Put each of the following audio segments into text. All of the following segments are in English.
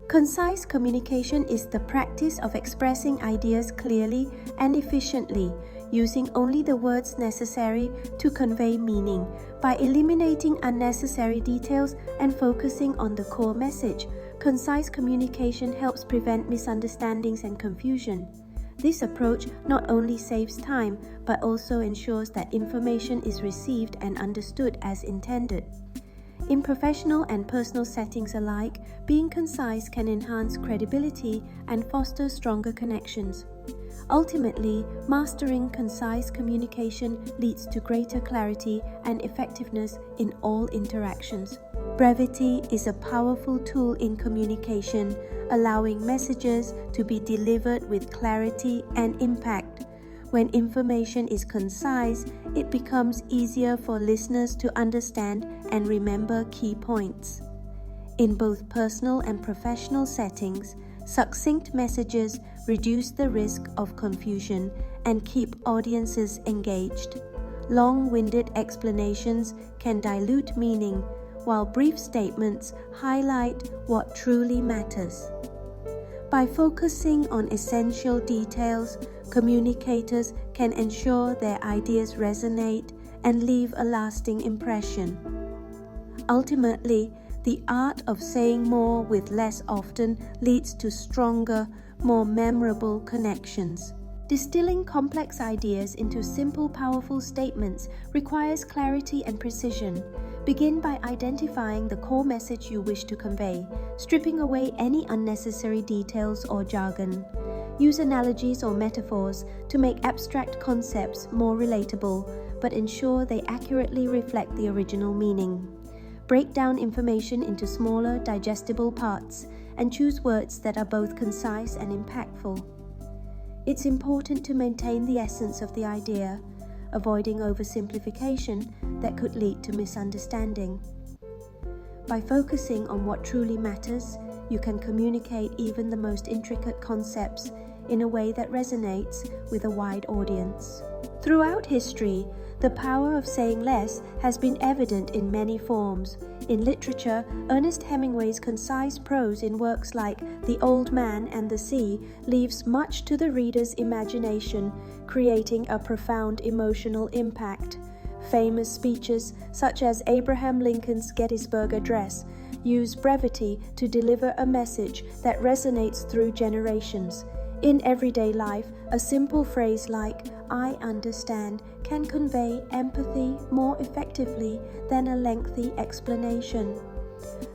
Concise communication is the practice of expressing ideas clearly and efficiently, using only the words necessary to convey meaning. By eliminating unnecessary details and focusing on the core message, concise communication helps prevent misunderstandings and confusion. This approach not only saves time, but also ensures that information is received and understood as intended. In professional and personal settings alike, being concise can enhance credibility and foster stronger connections. Ultimately, mastering concise communication leads to greater clarity and effectiveness in all interactions. Brevity is a powerful tool in communication, allowing messages to be delivered with clarity and impact. When information is concise, it becomes easier for listeners to understand and remember key points. In both personal and professional settings, succinct messages reduce the risk of confusion and keep audiences engaged. Long-winded explanations can dilute meaning, while brief statements highlight what truly matters. By focusing on essential details, communicators can ensure their ideas resonate and leave a lasting impression. Ultimately, the art of saying more with less often leads to stronger, more memorable connections. Distilling complex ideas into simple, powerful statements requires clarity and precision. Begin by identifying the core message you wish to convey, stripping away any unnecessary details or jargon. Use analogies or metaphors to make abstract concepts more relatable, but ensure they accurately reflect the original meaning. Break down information into smaller, digestible parts, and choose words that are both concise and impactful. It's important to maintain the essence of the idea, avoiding oversimplification that could lead to misunderstanding. By focusing on what truly matters, you can communicate even the most intricate concepts in a way that resonates with a wide audience. Throughout history, the power of saying less has been evident in many forms. In literature, Ernest Hemingway's concise prose in works like The Old Man and the Sea leaves much to the reader's imagination, creating a profound emotional impact. Famous speeches, such as Abraham Lincoln's Gettysburg Address, use brevity to deliver a message that resonates through generations. In everyday life, a simple phrase like, "I understand," can convey empathy more effectively than a lengthy explanation.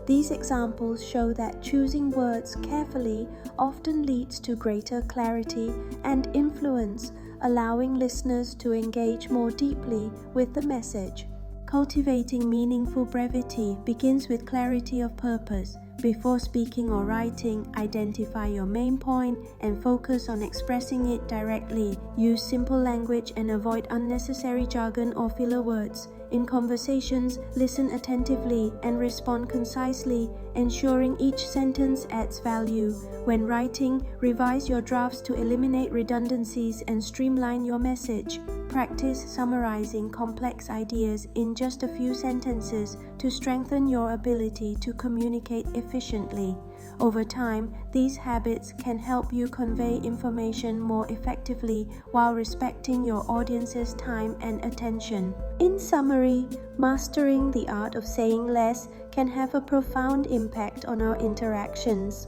These examples show that choosing words carefully often leads to greater clarity and influence, allowing listeners to engage more deeply with the message. Cultivating meaningful brevity begins with clarity of purpose. Before speaking or writing, identify your main point and focus on expressing it directly. Use simple language and avoid unnecessary jargon or filler words. In conversations, listen attentively and respond concisely, ensuring each sentence adds value. When writing, revise your drafts to eliminate redundancies and streamline your message. Practice summarizing complex ideas in just a few sentences to strengthen your ability to communicate efficiently. Over time, these habits can help you convey information more effectively while respecting your audience's time and attention. In summary, mastering the art of saying less can have a profound impact on our interactions.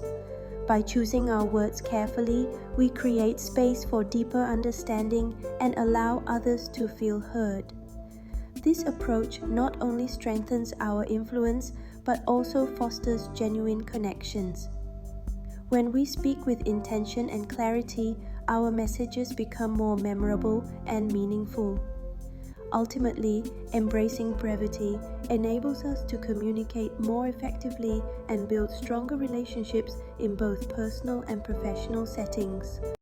By choosing our words carefully, we create space for deeper understanding and allow others to feel heard. This approach not only strengthens our influence, but also fosters genuine connections. When we speak with intention and clarity, our messages become more memorable and meaningful. Ultimately, embracing brevity enables us to communicate more effectively and build stronger relationships in both personal and professional settings.